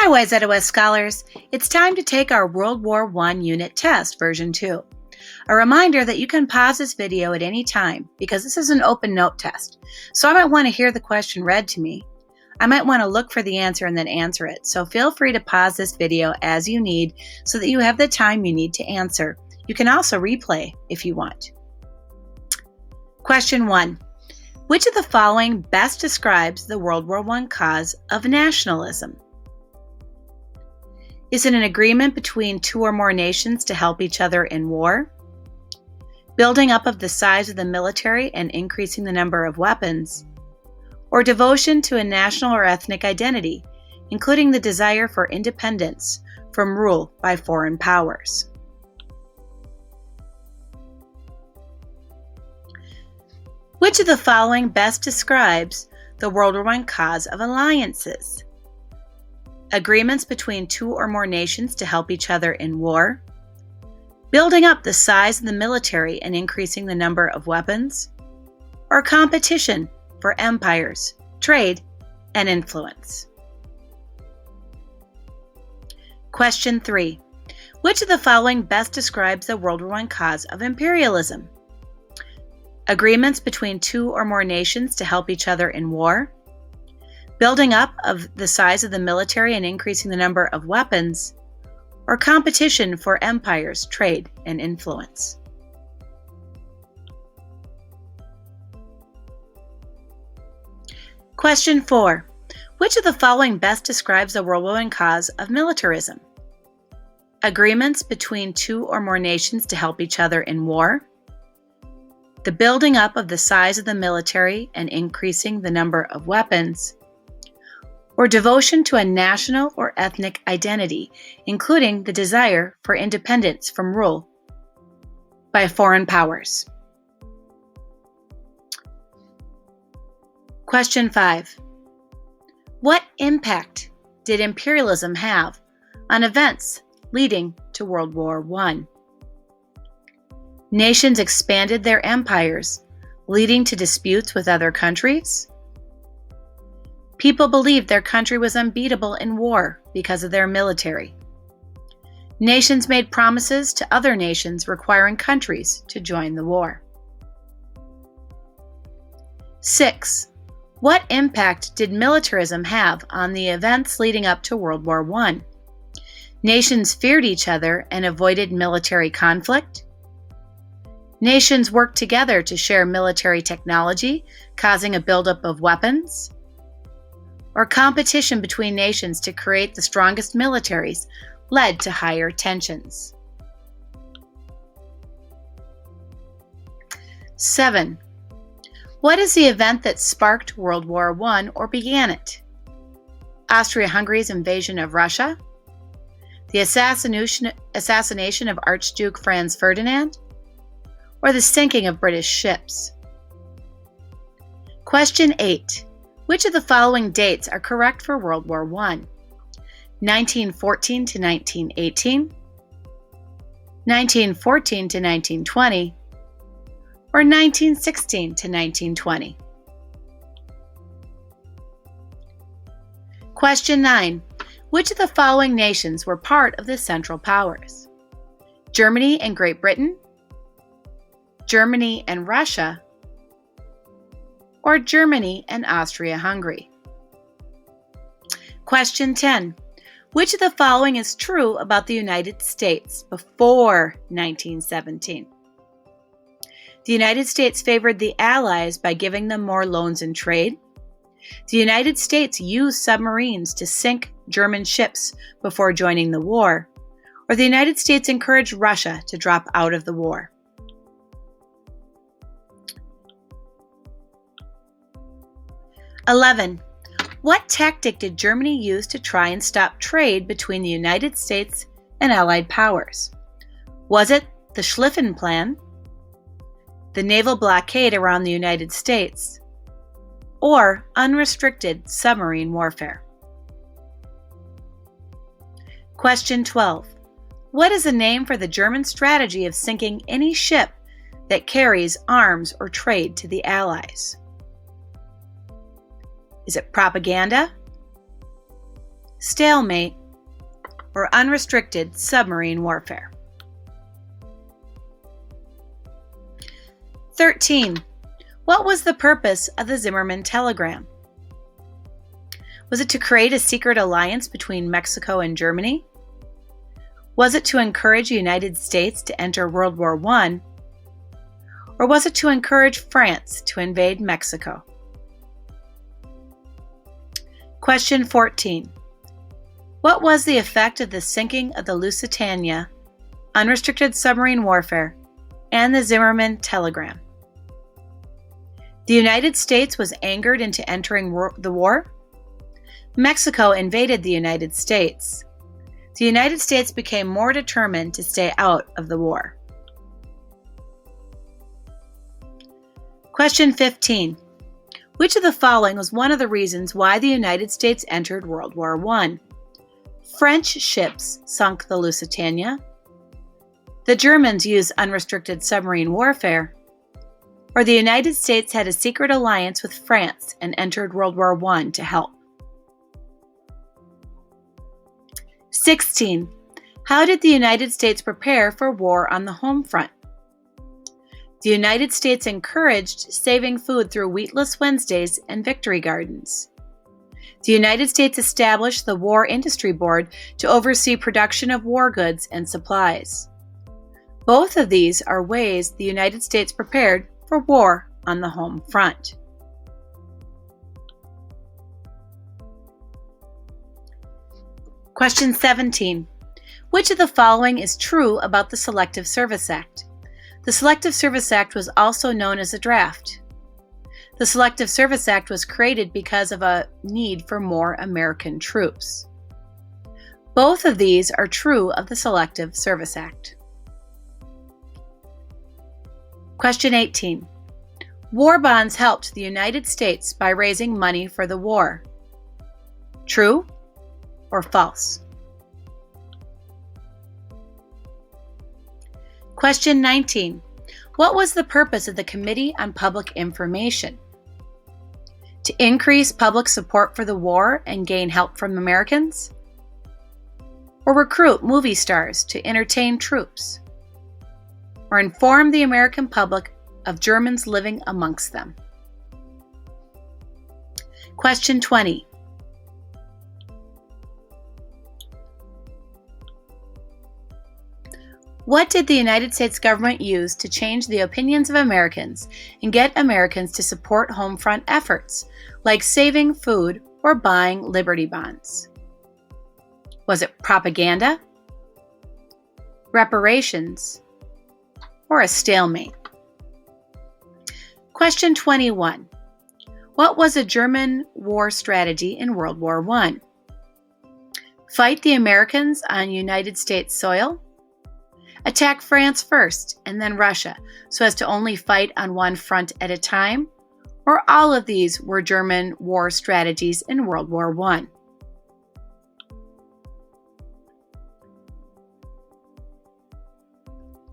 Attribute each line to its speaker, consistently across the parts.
Speaker 1: Hi, WWI scholars. It's time to take our World War I unit test, version 2. A reminder that you can pause this video at any time because this is an open note test. So I might want to hear the question read to me. I might want to look for the answer and then answer it. So feel free to pause this video as you need so that you have the time you need to answer. You can also replay if you want. Question 1. Which of the following best describes the World War I cause of nationalism? Is it an agreement between two or more nations to help each other in war? Building up of the size of the military and increasing the number of weapons? Or devotion to a national or ethnic identity, including the desire for independence from rule by foreign powers? Which of the following best describes the World War I cause of alliances? Agreements between two or more nations to help each other in war? Building up the size of the military and increasing the number of weapons? Or competition for empires, trade, and influence? Question 3. Which of the following best describes the World War I cause of imperialism? Agreements between two or more nations to help each other in war? Building up of the size of the military and increasing the number of weapons? Or competition for empires, trade, and influence? Question 4. Which of the following best describes the World War I cause of militarism? Agreements between two or more nations to help each other in war? The building up of the size of the military and increasing the number of weapons? Or devotion to a national or ethnic identity, including the desire for independence from rule by foreign powers? Question 5. What impact did imperialism have on events leading to World War I? Nations expanded their empires, leading to disputes with other countries? People believed their country was unbeatable in war because of their military. Nations made promises to other nations requiring countries to join the war. 6. What impact did militarism have on the events leading up to World War I? Nations feared each other and avoided military conflict? Nations worked together to share military technology, causing a buildup of weapons? Or competition between nations to create the strongest militaries led to higher tensions? 7. What is the event that sparked World War I or began it? Austria-Hungary's invasion of Russia? The assassination of Archduke Franz Ferdinand? Or the sinking of British ships? Question 8. Which of the following dates are correct for World War I? 1914 to 1918, 1914 to 1920, or 1916 to 1920? Question 9. Which of the following nations were part of the Central Powers? Germany and Great Britain, Germany and Russia, or Germany and Austria-Hungary? Question 10. Which of the following is true about the United States before 1917? The United States favored the Allies by giving them more loans and trade. The United States used submarines to sink German ships before joining the war. Or the United States encouraged Russia to drop out of the war. 11. What tactic did Germany use to try and stop trade between the United States and Allied powers? Was it the Schlieffen Plan, the naval blockade around the United States, or unrestricted submarine warfare? Question 12. What is the name for the German strategy of sinking any ship that carries arms or trade to the Allies? Is it propaganda, stalemate, or unrestricted submarine warfare? 13. What was the purpose of the Zimmermann telegram? Was it to create a secret alliance between Mexico and Germany? Was it to encourage the United States to enter World War I? Or was it to encourage France to invade Mexico? Question 14. What was the effect of the sinking of the Lusitania, unrestricted submarine warfare, and the Zimmermann telegram? The United States was angered into entering the war. Mexico invaded the United States. The United States became more determined to stay out of the war. Question 15. Which of the following was one of the reasons why the United States entered World War I? French ships sunk the Lusitania. The Germans used unrestricted submarine warfare. Or the United States had a secret alliance with France and entered World War I to help. 16. How did the United States prepare for war on the home front? The United States encouraged saving food through Wheatless Wednesdays and Victory Gardens. The United States established the War Industry Board to oversee production of war goods and supplies. Both of these are ways the United States prepared for war on the home front. Question 17. Which of the following is true about the Selective Service Act? The Selective Service Act was also known as a draft. The Selective Service Act was created because of a need for more American troops. Both of these are true of the Selective Service Act. Question 18. War bonds helped the United States by raising money for the war. True or false? Question 19. What was the purpose of the Committee on Public Information? To increase public support for the war and gain help from Americans? Or recruit movie stars to entertain troops? Or inform the American public of Germans living amongst them? Question 20. What did the United States government use to change the opinions of Americans and get Americans to support home front efforts, like saving food or buying Liberty bonds? Was it propaganda, reparations, or a stalemate? Question 21. What was a German war strategy in World War I? Fight the Americans on United States soil? Attack France first and then Russia so as to only fight on one front at a time? Or all of these were German war strategies in World War I?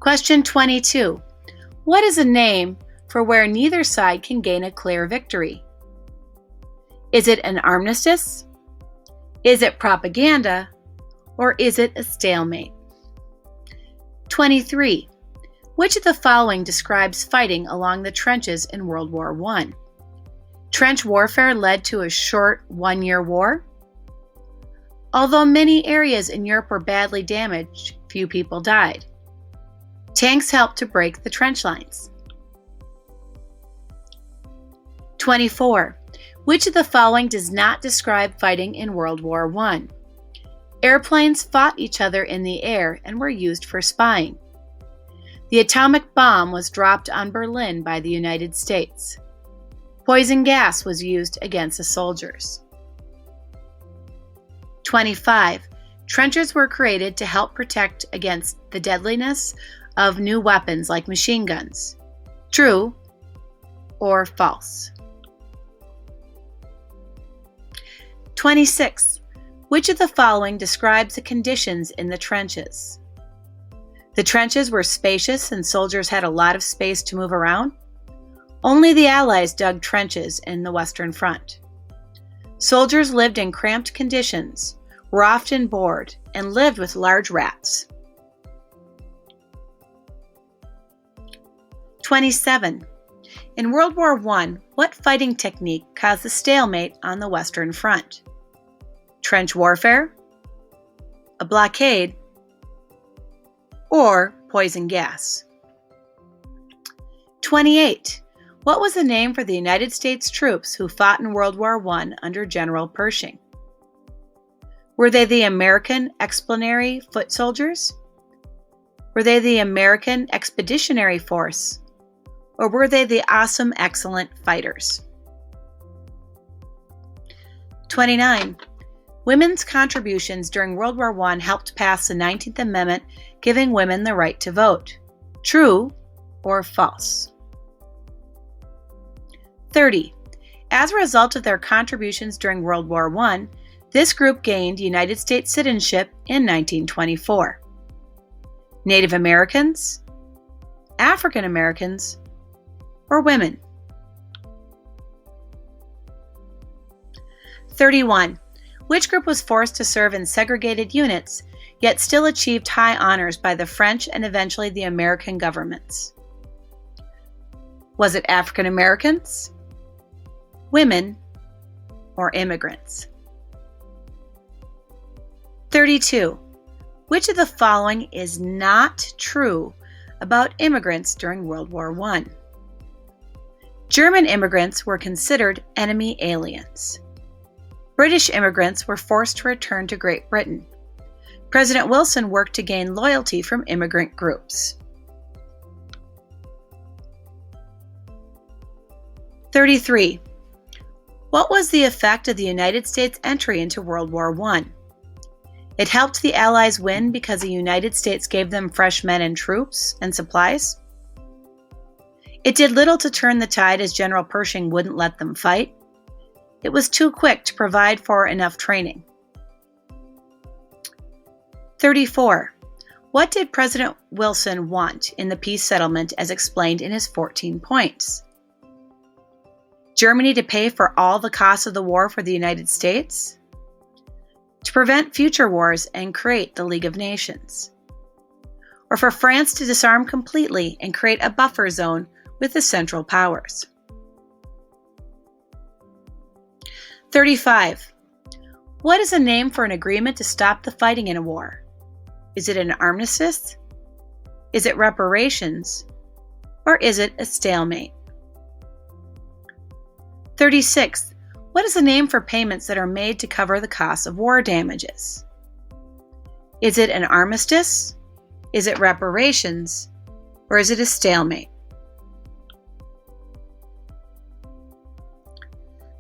Speaker 1: Question 22. What is a name for where neither side can gain a clear victory? Is it an armistice? Is it propaganda? Or is it a stalemate? 23. Which of the following describes fighting along the trenches in World War I? Trench warfare led to a short one-year war? Although many areas in Europe were badly damaged, few people died. Tanks helped to break the trench lines. 24. Which of the following does not describe fighting in World War I? Airplanes fought each other in the air and were used for spying. The atomic bomb was dropped on Berlin by the United States. Poison gas was used against the soldiers. 25. Trenches were created to help protect against the deadliness of new weapons like machine guns. True or false? 26. Which of the following describes the conditions in the trenches? The trenches were spacious and soldiers had a lot of space to move around. Only the Allies dug trenches in the Western Front. Soldiers lived in cramped conditions were often bored and lived with large rats. 27. In World War I, what fighting technique caused a stalemate on the Western Front? Trench warfare, a blockade, or poison gas? 28. What was the name for the United States troops who fought in World War I under General Pershing? Were they the American Expeditionary Foot Soldiers? Were they the American Expeditionary Force? Or were they the Awesome Excellent Fighters? 29. Women's contributions during World War I helped pass the 19th Amendment, giving women the right to vote. True or false? 30. As a result of their contributions during World War I, this group gained United States citizenship in 1924. Native Americans, African Americans, or women? 31. Which group was forced to serve in segregated units, yet still achieved high honors by the French and eventually the American governments? Was it African Americans, women, or immigrants? 32. Which of the following is not true about immigrants during World War I? German immigrants were considered enemy aliens. British immigrants were forced to return to Great Britain. President Wilson worked to gain loyalty from immigrant groups. 33. What was the effect of the United States entry into World War I? It helped the Allies win because the United States gave them fresh men and troops and supplies. It did little to turn the tide as General Pershing wouldn't let them fight. It was too quick to provide for enough training. 34. What did President Wilson want in the peace settlement as explained in his 14 points? Germany to pay for all the costs of the war for the United States? To prevent future wars and create the League of Nations? Or for France to disarm completely and create a buffer zone with the Central Powers? 35. What is a name for an agreement to stop the fighting in a war? Is it an armistice? Is it reparations? Or is it a stalemate? 36. What is the name for payments that are made to cover the costs of war damages? Is it an armistice? Is it reparations? Or is it a stalemate?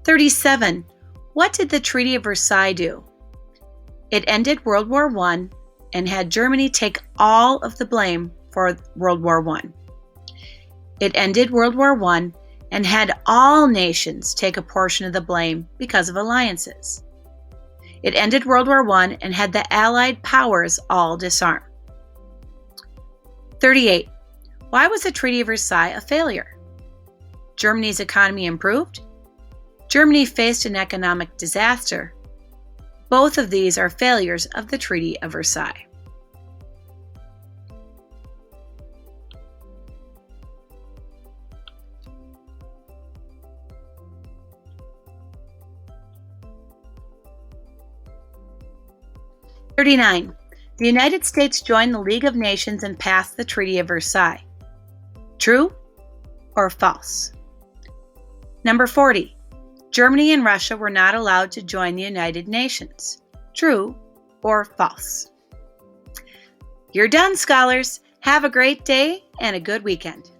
Speaker 1: 37. What did the Treaty of Versailles do? It ended World War I and had Germany take all of the blame for World War I. It ended World War I and had all nations take a portion of the blame because of alliances. It ended World War I and had the Allied powers all disarm. 38. Why was the Treaty of Versailles a failure? Germany's economy improved? Germany faced an economic disaster. Both of these are failures of the Treaty of Versailles. "39. The United States joined the League of Nations and passed the Treaty of Versailles. True or false? Number 40. Germany and Russia were not allowed to join the United Nations. True or false? You're done, scholars. Have a great day and a good weekend.